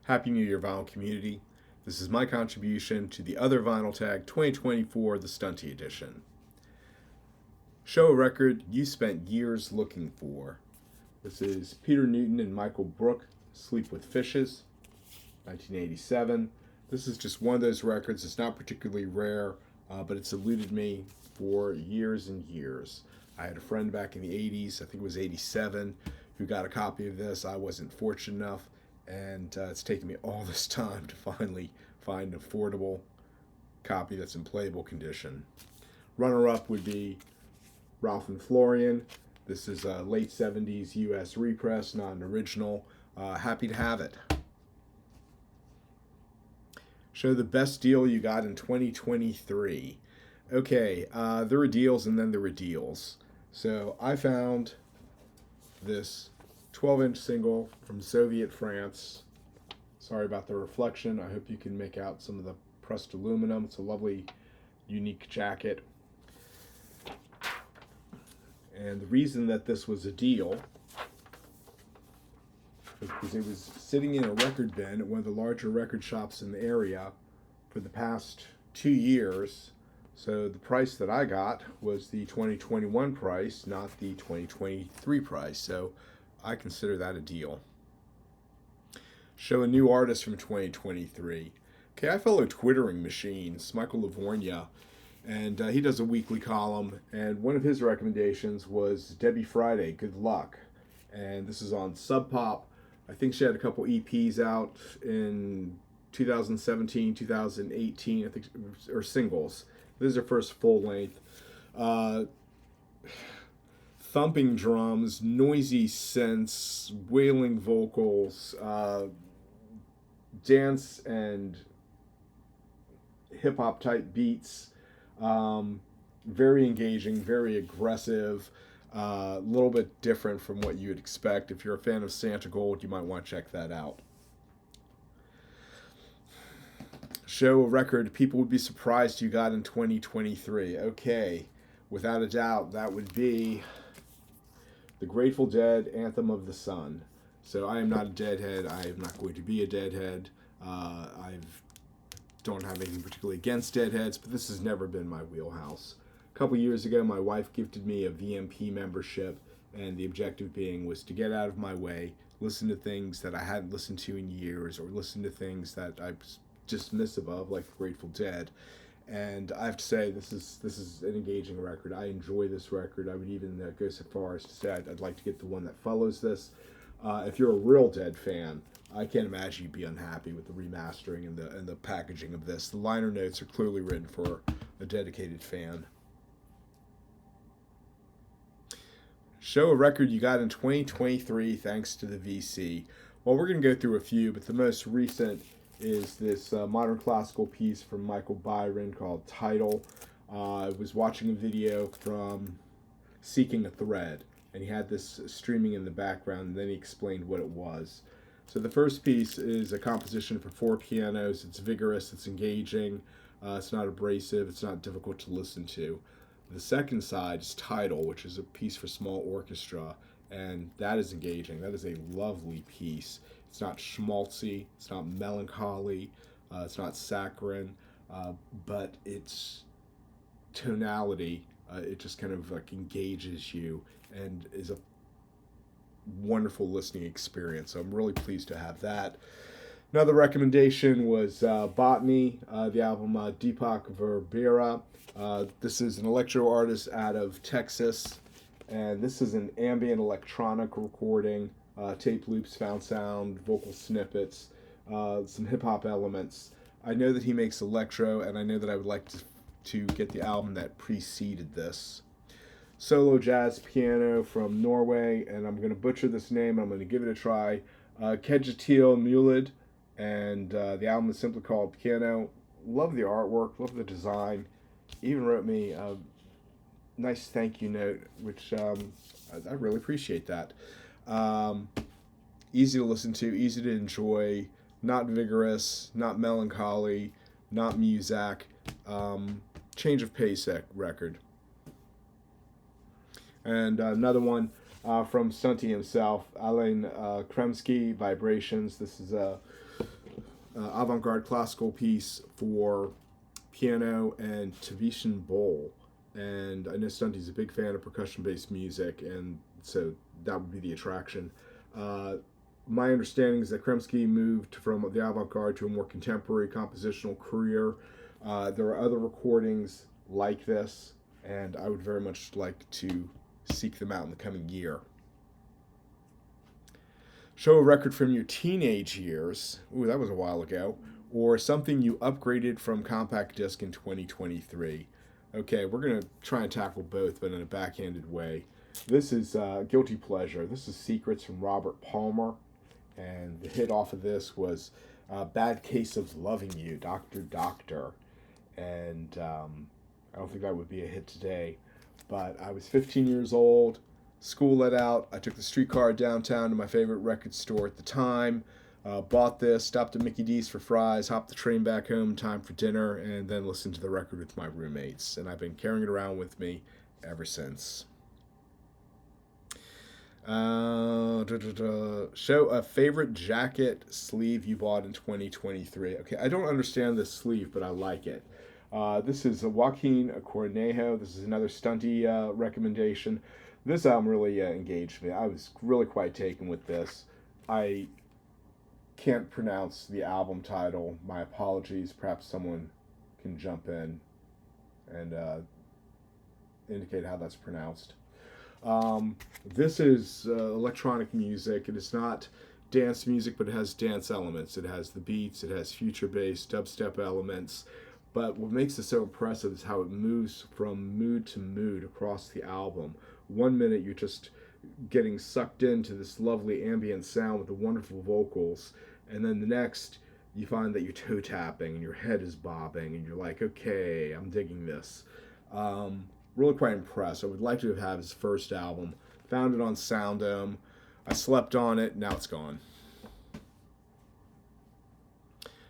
Happy New Year, vinyl community. This is my contribution to the Other Vinyl Tag 2024, the Stunty edition. Show a record you spent years looking for. This is Peter Newton and Michael Brook, Sleep with Fishes, 1987. This is just one of those records. It's not particularly rare, but it's eluded me for years and years. I had a friend back in the 80s, I think it was 87, who got a copy of this. I wasn't fortunate enough, and it's taken me all this time to finally find an affordable copy that's in playable condition. Runner-up would be Ralph and Florian. This is a late 70s US repress, not an original. Happy to have it. Show the best deal you got in 2023. Okay, there were deals and then there were deals. So I found this 12-inch single from Soviet France. Sorry about the reflection. I hope you can make out some of the pressed aluminum. It's a lovely, unique jacket. And the reason that this was a deal was because it was sitting in a record bin at one of the larger record shops in the area for the past 2 years. So the price that I got was the 2021 price, not the 2023 price. So I consider that a deal. Show a new artist from 2023. Okay, I follow Twittering Machines, Michael Lavorgna, and he does a weekly column, and one of his recommendations was Debbie Friday, Good Luck. And this is on Sub Pop. I think she had a couple EPs out in 2017, 2018, I think, or singles. This is her first full length. Thumping drums, noisy synths, wailing vocals, dance and hip hop type beats. Very engaging, very aggressive, a little bit different from what you would expect. If you're a fan of Santa Gold, you might want to check that out. Show a record people would be surprised you got in 2023. Okay, without a doubt, that would be the Grateful Dead, Anthem of the Sun. So I am not a Deadhead. I am not going to be a Deadhead. I don't have anything particularly against Deadheads, but this has never been my wheelhouse. A couple years ago, my wife gifted me a VMP membership, and the objective being was to get out of my way, listen to things that I hadn't listened to in years, or listen to things that I was dismissive of, like the Grateful Dead. And I have to say, this is an engaging record. I enjoy this record. I would even go so far as to say I'd like to get the one that follows this. If you're a real Dead fan, I can't imagine you'd be unhappy with the remastering and the packaging of this. The liner notes are clearly written for a dedicated fan. Show a record you got in 2023 thanks to the VC. Well, we're going to go through a few, but the most recent is this modern classical piece from Michael Byron called Title. I was watching a video from Seeking a Thread, and he had this streaming in the background, and then he explained what it was. So the first piece is a composition for 4 pianos. It's vigorous, it's engaging, it's not abrasive, it's not difficult to listen to. The second side is Title, which is a piece for small orchestra, and that is engaging. That is a lovely piece. It's not schmaltzy, it's not melancholy, it's not saccharine, but its tonality, it just kind of like engages you and is a wonderful listening experience. So I'm really pleased to have that. Another recommendation was Botany, the album Deepak Verbera. This is an electro artist out of Texas, and this is an ambient electronic recording. Tape loops, found sound, vocal snippets, some hip-hop elements. I know that he makes electro, and I know that I would like to get the album that preceded this. Solo jazz piano from Norway, and I'm going to butcher this name. I'm going to give it a try. Kejetil Mulid, and the album is simply called Piano. Love the artwork, love the design. Even wrote me a nice thank you note, which I really appreciate that. Easy to listen to, easy to enjoy, not vigorous, not melancholy, not Muzak. Change of pace record. And another one from Stunty himself, Alain Kremsky, Vibrations. This is a avant-garde classical piece for piano and Tavishan bowl. And I know Stunty's a big fan of percussion-based music, and so that would be the attraction. My understanding is that Kremsky moved from the avant-garde to a more contemporary compositional career. There are other recordings like this, and I would very much like to seek them out in the coming year. Show a record from your teenage years. Ooh, that was a while ago. Or something you upgraded from compact disc in 2023. Okay, we're going to try and tackle both, but in a backhanded way. This is Guilty Pleasure. This is Secrets from Robert Palmer. And the hit off of this was Bad Case of Loving You, Dr. Doctor. And I don't think that would be a hit today. But I was 15 years old. School let out. I took the streetcar downtown to my favorite record store at the time. Bought this, stopped at Mickey D's for fries, hopped the train back home, time for dinner, and then listened to the record with my roommates. And I've been carrying it around with me ever since. Show a favorite jacket sleeve you bought in 2023. Okay, I don't understand this sleeve, but I like it. This is a Joaquin Cornejo. This is another Stunty recommendation. This album really engaged me. I was really quite taken with this. I can't pronounce the album title. My apologies. Perhaps someone can jump in and indicate how that's pronounced. This is electronic music. It is not dance music, but it has dance elements. It has the beats. It has future bass, dubstep elements. But what makes it so impressive is how it moves from mood to mood across the album. 1 minute you're just getting sucked into this lovely ambient sound with the wonderful vocals, and then the next you find that you're toe tapping and your head is bobbing and you're like, okay, I'm digging this. Really quite impressed. I would like to have had his first album. Found it on Soundome. I slept on it. Now it's gone.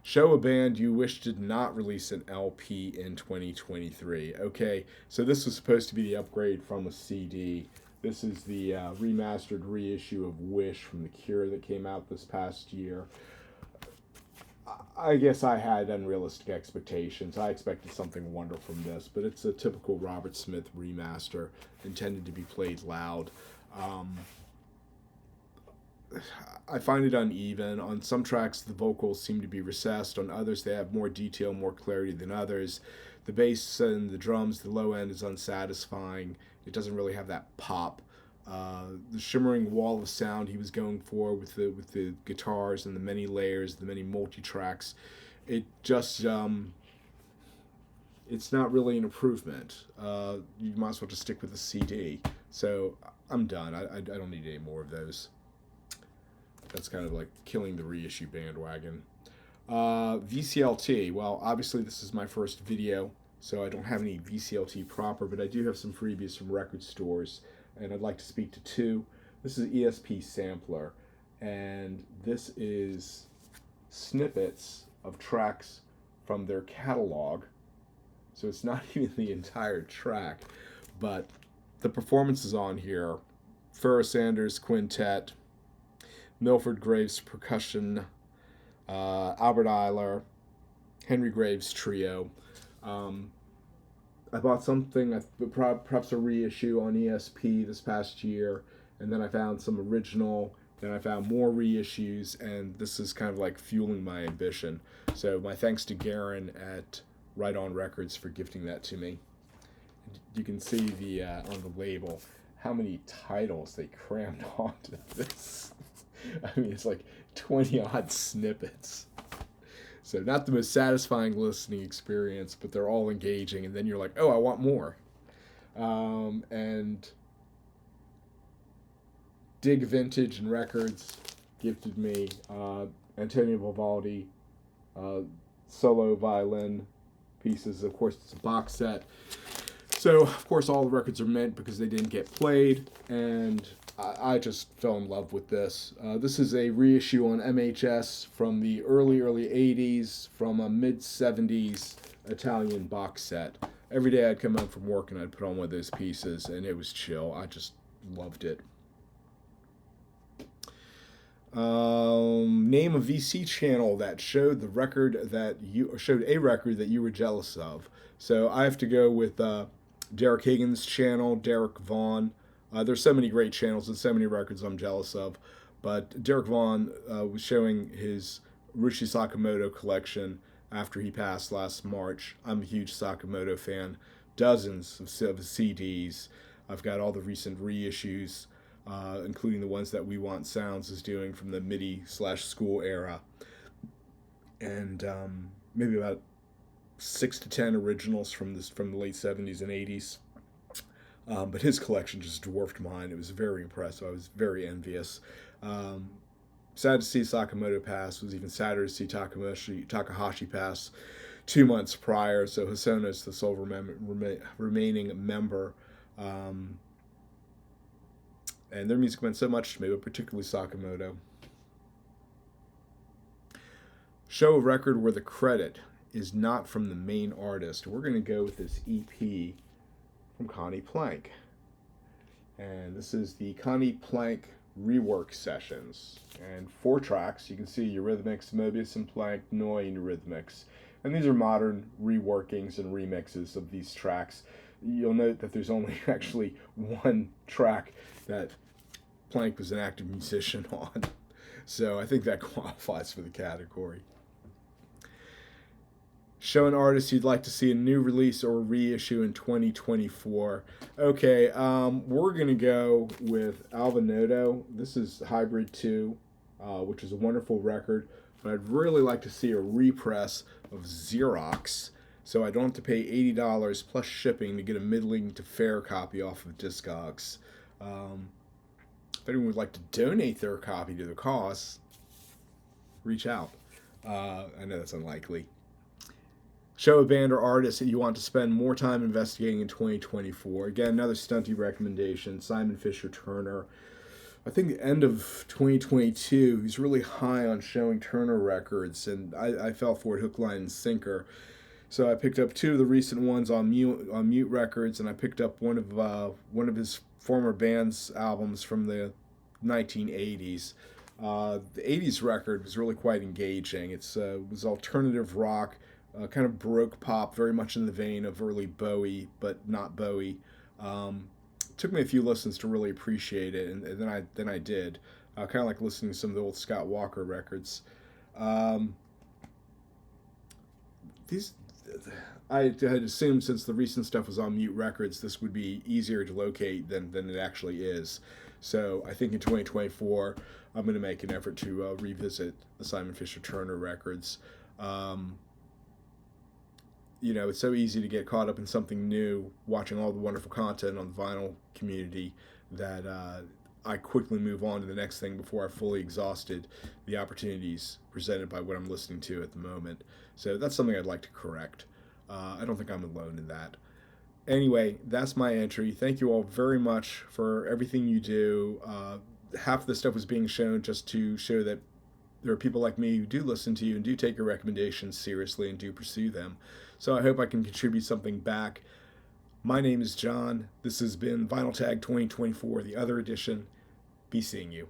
Show a band you wish did not release an LP in 2023. Okay, so this was supposed to be the upgrade from a CD. This is the remastered reissue of Wish from The Cure that came out this past year. I guess I had unrealistic expectations. I expected something wonderful from this, but it's a typical Robert Smith remaster intended to be played loud. I find it uneven. On some tracks, the vocals seem to be recessed. On others, they have more detail, more clarity than others. The bass and the drums, the low end is unsatisfying. It doesn't really have that pop. The shimmering wall of sound he was going for with the guitars and the many layers, the many multi-tracks, it just it's not really an improvement. You might as well just stick with the CD. So I'm done. I don't need any more of those. That's kind of like killing the reissue bandwagon. VCLT. Well, obviously this is my first video, so I don't have any VCLT proper, but I do have some freebies from record stores, and I'd like to speak to two. This is ESP Sampler, and this is snippets of tracks from their catalog. So it's not even the entire track, but the performances on here: Pharoah Sanders Quintet, Milford Graves Percussion, Albert Eiler, Henry Graves Trio. I bought something, perhaps a reissue on ESP this past year, and then I found some original, then I found more reissues, and this is kind of like fueling my ambition. So my thanks to Garen at Right On Records for gifting that to me. You can see the on the label how many titles they crammed onto this. I mean, it's like 20-odd snippets. So not the most satisfying listening experience, but they're all engaging, and then you're like, oh, I want more. And Dig Vintage and Records gifted me Antonio Vivaldi solo violin pieces. Of course, it's a box set. So, of course, all the records are mint because they didn't get played, and I just fell in love with this. This is a reissue on MHS from the early 80s, from a mid-70s Italian box set. Every day I'd come home from work and I'd put on one of those pieces, and it was chill. I just loved it. Name a VC channel that showed the record that you showed a record that you were jealous of. So I have to go with Derek Higgins' channel, Derek Vaughn. There's so many great channels and so many records I'm jealous of, but Derek Vaughn was showing his Ruchi Sakamoto collection after he passed last March. I'm a huge Sakamoto fan. Dozens of CDs. I've got all the recent reissues, including the ones that We Want Sounds is doing from the MIDI/school era, and maybe about 6 to 10 originals from the late '70s and '80s. But his collection just dwarfed mine. It was very impressive. I was very envious. Um, Sad to see Sakamoto pass. It was even sadder to see Takahashi pass 2 months prior. So Hosono's the sole remaining member. And their music meant so much to me, but particularly Sakamoto. Show a record where the credit is not from the main artist. We're going to go with this EP from Connie Plank. And this is the Connie Plank rework sessions. And 4 tracks. You can see Eurythmics, Mobius and Plank, Noi, and Eurythmics. And these are modern reworkings and remixes of these tracks. You'll note that there's only actually one track that Plank was an active musician on. So I think that qualifies for the category. Show an artist you'd like to see a new release or reissue in 2024. Okay, we're going to go with Alvinoto. This is Hybrid 2, which is a wonderful record. But I'd really like to see a repress of Xerox, so I don't have to pay $80 plus shipping to get a middling to fair copy off of Discogs. If anyone would like to donate their copy to the cause, reach out. I know that's unlikely. Show a band or artist that you want to spend more time investigating in 2024. Again, another Stunty recommendation, Simon Fisher Turner. I think the end of 2022, he's really high on showing Turner records, and I fell for it hook, line, and sinker. So I picked up 2 of the recent ones on Mute Records, and I picked up one of his former band's albums from the 1980s. The 80s record was really quite engaging. It was alternative rock, kind of Baroque pop, very much in the vein of early Bowie, but not Bowie. Took me a few listens to really appreciate it, and then I did. Kind of like listening to some of the old Scott Walker records. I had assumed since the recent stuff was on Mute Records, this would be easier to locate than it actually is. So I think in 2024, I'm going to make an effort to revisit the Simon Fisher Turner records. It's so easy to get caught up in something new, watching all the wonderful content on the vinyl community, that I quickly move on to the next thing before I've fully exhausted the opportunities presented by what I'm listening to at the moment. So that's something I'd like to correct. I don't think I'm alone in that. Anyway, that's my entry. Thank you all very much for everything you do. Half of the stuff was being shown just to show that there are people like me who do listen to you and do take your recommendations seriously and do pursue them. So I hope I can contribute something back. My name is John. This has been Vinyl Tag 2024, the other edition. Be seeing you.